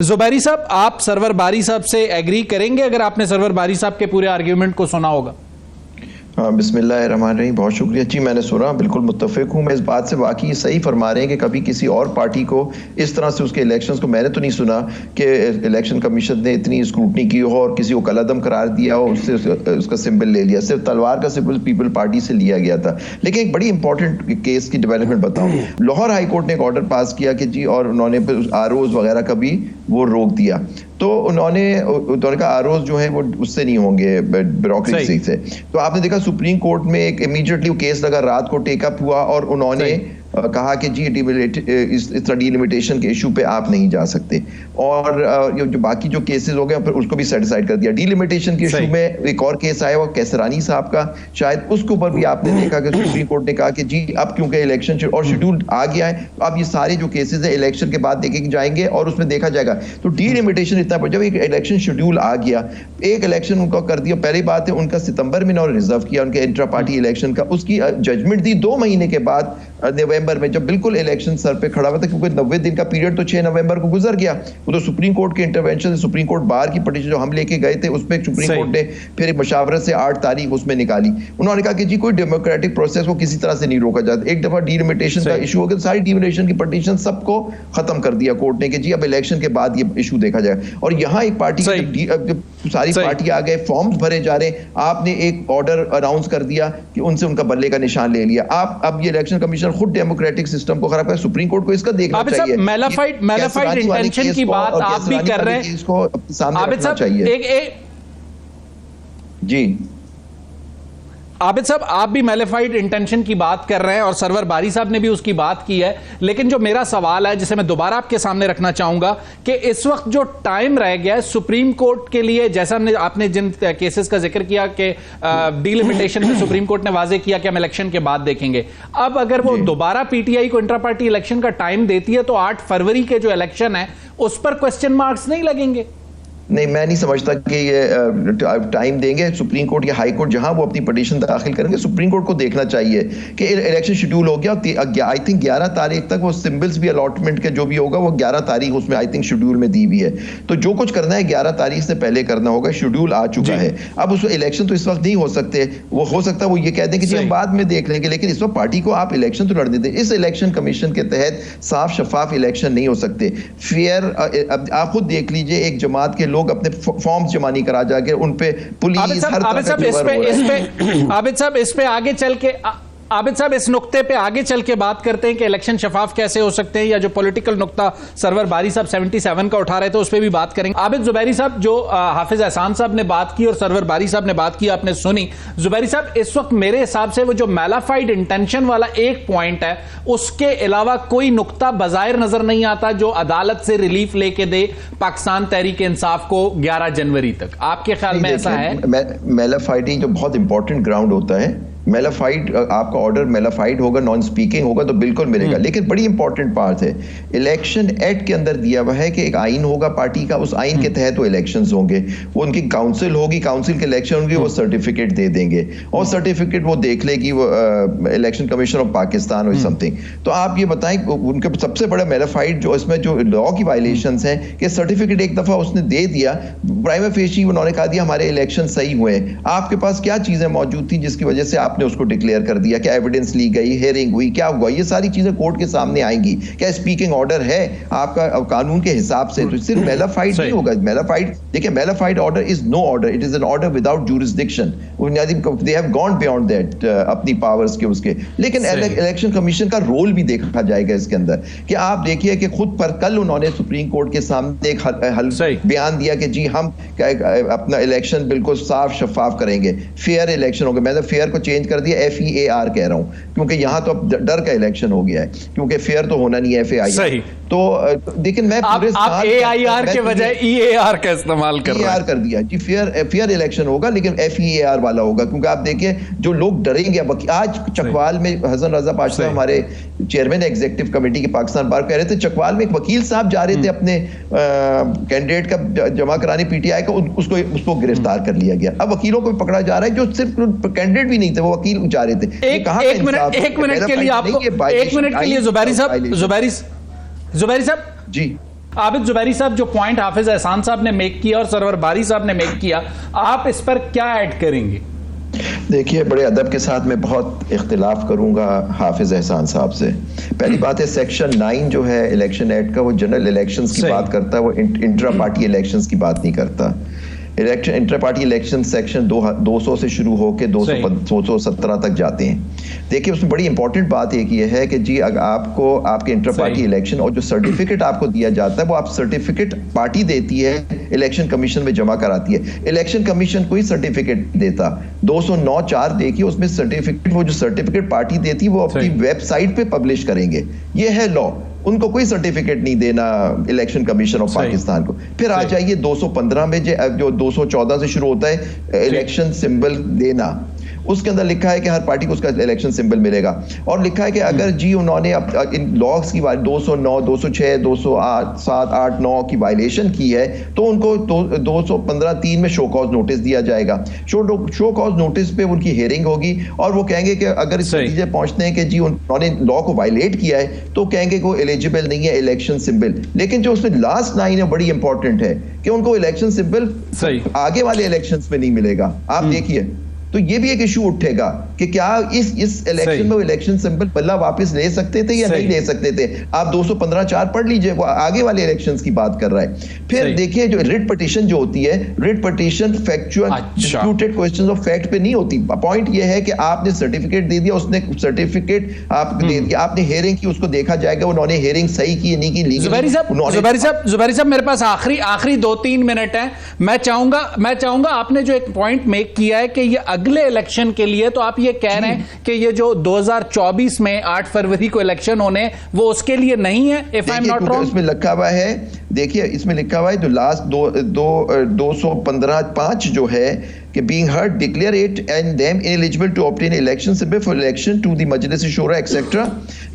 जुबैरी साहब, आप सरवर बारी साहब से एग्री करेंगे अगर आपने सरवर बारी साहब के पूरे आर्ग्यूमेंट को सुना होगा? हाँ, बिस्मिल्लाहिर्रहमानिर्रहीम। बहुत शुक्रिया जी, मैंने सुना, बिल्कुल मुत्तफिक हूँ मैं इस बात से। वाकई सही फरमा रहे हैं कि कभी किसी और पार्टी को इस तरह से उसके इलेक्शंस को मैंने तो नहीं सुना कि इलेक्शन कमीशन ने इतनी स्क्रूटनी की हो और किसी को कलअदम करार दिया हो, उससे उसका सिंबल ले लिया। सिर्फ तलवार का सिंबल पीपल पार्टी से लिया गया था। लेकिन एक बड़ी इंपॉर्टेंट केस की डेवलपमेंट बताऊँ। लाहौर हाई कोर्ट ने एक ऑर्डर पास किया कि जी, और उन्होंने आरओज वगैरह का भी वो रोक दिया। तो उन्होंने कहा आरओज जो है वो उससे नहीं होंगे, ब्यूरोक्रेसी से। तो आपने देखा सुप्रीम कोर्ट में एक इमीडिएटली केस लगा, रात को टेक अप हुआ और उन्होंने कहा कि जी इस डिलिमिटेशन के इशू पे आप नहीं जा सकते। और जो बाकी जो केसेस हो गए फिर उसको भी सेटिसाइड कर दिया। डिलिमिटेशन के इशू में एक और केस आया, वो कैसरानी साहब का, शायद उसके ऊपर भी आपने देखा कि सुप्रीम कोर्ट ने कहा कि जी अब क्योंकि इलेक्शन और शेड्यूल आ गया है, तो अब ये सारे जो केसेस है इलेक्शन के बाद देखे जाएंगे और उसमें देखा जाएगा। तो डिलिमिटेशन इतना, जब एक इलेक्शन शेड्यूल आ गया, एक इलेक्शन उनका कर दिया। पहली बात है उनका सितंबर में उन्होंने रिजर्व किया उनके इंट्रा पार्टी इलेक्शन का, उसकी जजमेंट दी 2 महीने के बाद नवंबर में, जब बिल्कुल इलेक्शन सर पे खड़ा हुआ था, क्योंकि 90 दिन का पीरियड तो 6 नवंबर को गुजर गया। वो तो सुप्रीम कोर्ट के इंटरवेंशन, सुप्रीम कोर्ट बार की पटिशन जो हम लेके गए थे उस पर सुप्रीम कोर्ट ने फिर मशावरत से 8 तारीख उसमें निकाली। उन्होंने कहा कि जी कोई डेमोक्रेटिक प्रोसेस को किसी तरह से नहीं रोका जाता। एक दफा डिलिमिटेशन का इशू हो गया, सारी डिलिमिटेशन की पटिशन सबको खत्म कर दिया कोर्ट ने कि जी अब इलेक्शन के बाद ये इशू देखा जाएगा। और यहाँ एक पार्टी सारी पार्टी आ गए, फॉर्म्स भरे जा रहे हैं, आपने एक ऑर्डर अनाउंस कर दिया कि उनसे उनका बल्ले का निशान ले लिया। आप अब ये इलेक्शन कमीशन खुद डेमोक्रेटिक सिस्टम को खराब कर, सुप्रीम कोर्ट को इसका देखना चाहिए। मैलाफाइड इंटेंशन की बात आप भी कर रहे हैं, इसको सामने रखना चाहिए। जी आबिद साहब, आप भी मैलिफाइड इंटेंशन की बात कर रहे हैं और सरवर बारी साहब ने भी उसकी बात की है। लेकिन जो मेरा सवाल है, जिसे मैं दोबारा आपके सामने रखना चाहूंगा, कि इस वक्त जो टाइम रह गया है सुप्रीम कोर्ट के लिए, जैसा आपने जिन केसेस का जिक्र किया कि डिलिमिटेशन में सुप्रीम कोर्ट ने वाजे किया कि हम इलेक्शन के बाद देखेंगे, अब अगर वो दोबारा पीटीआई को इंट्रा पार्टी इलेक्शन का टाइम देती है तो 8 फरवरी के जो इलेक्शन है उस पर क्वेश्चन मार्क्स नहीं लगेंगे? नहीं, मैं नहीं समझता कि ये टाइम देंगे। सुप्रीम कोर्ट या हाई कोर्ट जहां वो अपनी पिटीशन दाखिल करेंगे, सुप्रीम कोर्ट को देखना चाहिए कि इलेक्शन शेड्यूल हो गया। आई थिंक 11 तारीख तक वो सिंबल्स भी अलॉटमेंट के जो भी होगा वो 11 तारीख उसमें आई थिंक शेड्यूल में दी हुई है। तो जो कुछ करना है 11 तारीख से पहले करना होगा, शेड्यूल आ चुका है। अब उस इलेक्शन तो इस वक्त नहीं हो सकते, वो हो सकता है वो ये कह दें कि जी हम बाद में देख लेंगे, लेकिन इस वक्त पार्टी को आप इलेक्शन तो लड़ने दें। इस इलेक्शन कमीशन के तहत साफ शफाफ इलेक्शन नहीं हो सकते, फेयर। आप खुद देख लीजिए, एक जमात के लोग अपने फॉर्म जमा नहीं करा जाके उन पे पुलिस हर तरह का। आबिद साहब, इस पे आगे चल के आबिद साहब इस नुक्ते पे आगे चल के बात करते हैं कि इलेक्शन शफाफ कैसे हो सकते हैं, या जो पॉलिटिकल नुक्ता सरवर बारी साहब 77 का उठा रहे थे उस पे भी बात करेंगे। आबिद, जुबैरी साहब, जो हाफिज एहसान साहब ने बात की और सरवर बारी साहब ने बात की, आपने सुनी। जुबैरी साहब, इस वक्त मेरे हिसाब से वो जो मैलाफाइड इंटेंशन वाला एक पॉइंट है, उसके अलावा कोई नुक्ता बजायर नजर नहीं आता जो अदालत से रिलीफ लेके दे पाकिस्तान तहरीक इंसाफ को 11 जनवरी तक। आपके ख्याल में ऐसा है? मैलाफाइडिंग जो बहुत इंपॉर्टेंट ग्राउंड होता है, मैलाफाइड आपका ऑर्डर मैलाफाइड होगा, नॉन स्पीकिंग होगा तो बिल्कुल मिलेगा। लेकिन बड़ी इंपॉर्टेंट बात है, इलेक्शन एक्ट के अंदर दिया हुआ है कि एक आइन होगा पार्टी का, उस आइन के तहत वो इलेक्शंस होंगे, वो उनकी काउंसिल होगी, काउंसिल के इलेक्शन होंगे, वो सर्टिफिकेट दे देंगे और सर्टिफिकेट वो देख लेगी वो इलेक्शन कमीशन ऑफ पाकिस्तान और समथिंग। तो आप ये बताएं, उनके सबसे बड़ा मैलाफाइड जो इसमें जो लॉ की वायलेशंस हैं कि सर्टिफिकेट एक दफा उसने दे दिया, प्राइमा फेशी उन्होंने कहा दिया हमारे इलेक्शन सही हुए। आपके पास क्या चीजें मौजूद थी जिसकी वजह से आपने उसको डिक्लेयर कर दिया? क्या एविडेंस ली गई, हियरिंग हुई, क्या हुआ? ये सारी चीजें कोर्ट के सामने आएंगी। क्या स्पीकिंग ऑर्डर है आपका कानून के हिसाब से? तो सिर्फ मैलाफाइड नहीं होगा। मैलाफाइड, देखिए, malafide order is no order, it is an order without jurisdiction. They have gone beyond that अपनी पावर्स के उसके। लेकिन इलेक्शन कमीशन का रोल भी देखा जाएगा इसके अंदर कि आप देखिए कि खुद पर कल उन्होंने सुप्रीम कोर्ट के सामने एक बयान दिया कि जी हम अपना इलेक्शन बिल्कुल साफ शफाफ करेंगे, फेयर इलेक्शन होगा। मैंने फेयर को चेंज कर दिया, FEAR कह रहा हूं, क्योंकि यहां तो अब डर का इलेक्शन हो गया है, क्योंकि फेयर तो होना नहीं है, FAIR। तो लेकिन मैं पूरे आप AIR के बजाय EAR का इस्तेमाल कर रहे हैं। कर दिया जी, फेयर इलेक्शन होगा लेकिन FEAR वाला होगा, क्योंकि आप देखिए जो लोग डरेंगे। आज चकवाल में हसन रजा पाशा हमारे चेयरमैन एग्जीक्यूटिव कमेटी के पाकिस्तान बार कह रहे थे, चकवाल में एक वकील साहब जा रहे थे अपने कैंडिडेट का जमा कराने PTI का, उसको गिरफ्तार कर लिया गया। अब वकीलों को पकड़ा जा रहा है जो सिर्फ कैंडिडेट भी नहीं थे, वो वकील जा रहे थे। एक मिनट के लिए आपको, एक मिनट के लिए जुबैरी साहब जी, आबिद जुबैरी साहब, जो पॉइंट हाफिज एहसान साहब ने मेक किया और सरवर बारी साहब ने मेक किया, आप इस पर क्या ऐड करेंगे? देखिए, बड़े अदब के साथ मैं बहुत इख्तिलाफ करूंगा हाफिज एहसान साहब से। पहली बात है, सेक्शन 9 जो है इलेक्शन एक्ट का, वो जनरल इलेक्शंस की बात करता है, वो इंट्रा पार्टी इलेक्शंस की बात नहीं करता। Election inter party election section 200 से शुरू होकर 217 तक जाते हैं। देखिए, उसमें बड़ी इंपॉर्टेंट बात एक ये है कि जी अगर आपको आपके इंटर पार्टी इलेक्शन और जो सर्टिफिकेट आपको दिया जाता है, वो आप सर्टिफिकेट पार्टी देती है, इलेक्शन कमीशन में जमा कराती है। इलेक्शन कमीशन कोई सर्टिफिकेट देता। 209(4) देखिए, उसमें सर्टिफिकेट, वो जो सर्टिफिकेट पार्टी देती है वो अपनी वेबसाइट पे पब्लिश करेंगे। ये है लॉ। उनको कोई सर्टिफिकेट नहीं देना इलेक्शन कमीशन ऑफ पाकिस्तान को। फिर आ जाइए 215 में जो 214 से शुरू होता है इलेक्शन सिंबल देना, उसके अंदर लिखा है कि हर पार्टी को उसका इलेक्शन सिंबल मिलेगा। और लिखा है कि अगर जी उन्होंने इन लॉस की 209, 206, 208, 7, 8, 9 की वायलेशन की है तो उनको 215(3) में शो कॉज नोटिस दिया जाएगा। शो कॉज नोटिस पे उनकी हियरिंग होगी और वो कहेंगे कि अगर इस नतीजे पहुंचते हैं कि जी उन्होंने लॉ को वायलेट किया है तो कहेंगे कि वो एलिजिबल नहीं है इलेक्शन सिंबल। लेकिन जो उसमें लास्ट लाइन है बड़ी इंपॉर्टेंट है कि उनको इलेक्शन सिंबल आगे वाले इलेक्शंस में नहीं मिलेगा। आप देखिए, तो ये भी एक इशू उठेगा कि क्या इस इलेक्शन में वो इलेक्शन सिंबल बल्ला वापस ले सकते थे या नहीं ले सकते थे। आप 215(4) पढ़ लीजिए, वो आगे वाले इलेक्शंस की बात कर रहा है। फिर देखिए, जो रिट पिटीशन जो होती है, writ petition factual disputed questions of fact पे नहीं होती। पॉइंट ये है कि आपने सर्टिफिकेट दे दिया, उसने सर्टिफिकेट आप दे दिया, आपने हियरिंग की, उसको देखा जाएगा उन्होंने हियरिंग सही की नहीं की। जुबैरी साहब, मेरे पास आखिरी 2-3 मिनट है। मैं चाहूंगा आपने जो एक पॉइंट मेक किया है कि ये अगले इलेक्शन के लिए, तो आप ये कह रहे हैं कि ये जो 2024 में 8 फरवरी को इलेक्शन होने, वो उसके लिए नहीं है, if I am not wrong. इसमें लिखा हुआ है, देखिए इसमें लिखा हुआ है जो लास्ट 215(5) जो है कि being heard declare it and them ineligible to obtain election symbol for election to the Majlis Shura etc.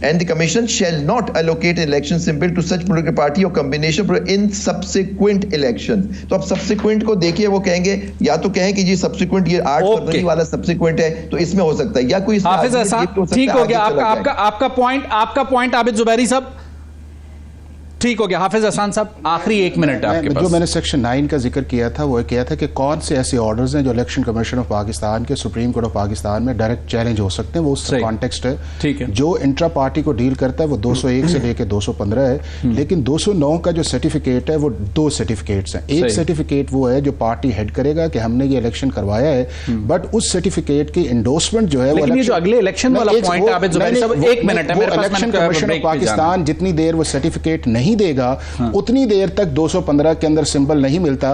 and the commission shall not allocate an election symbol to such political party or combination in subsequent election। तो अब subsequent को देखिए, वो कहेंगे या तो कहें कि जी subsequent ये 8 फरवरी वाला subsequent है तो इसमें हो सकता है, या कोई हाफिज एहसान, ठीक हो गया आपका पॉइंट आबिद जुबैरी साहब, ठीक हो गया। हाफिज एहसान साहब, आखिरी 1 मिनट आपके पास। जो मैंने सेक्शन 9 का जिक्र किया था वो किया था कि कौन से ऐसे ऑर्डर्स हैं जो इलेक्शन कमीशन ऑफ पाकिस्तान के, सुप्रीम कोर्ट ऑफ पाकिस्तान में डायरेक्ट चैलेंज हो सकते हैं। वो उसका कॉन्टेक्स्ट है। ठीक है। जो इंट्रा पार्टी को डील करता है वो 201 से लेकर 215 है, लेकिन 209 का जो सर्टिफिकेट है वो 2 सर्टिफिकेट्स हैं। एक सर्टिफिकेट वो है जो पार्टी हेड करेगा कि हमने ये इलेक्शन करवाया है, बट उस सर्टिफिकेट की इंडोर्समेंट जो है, लेकिन ये जो अगले इलेक्शन वाला पॉइंट है आबिद जुबैरी साहब, 1 मिनट है मेरे पास। इलेक्शन कमीशन ऑफ पाकिस्तान जितनी देर वो सर्टिफिकेट नहीं देगा उतनी देर तक 215 के अंदर सिंबल नहीं मिलता।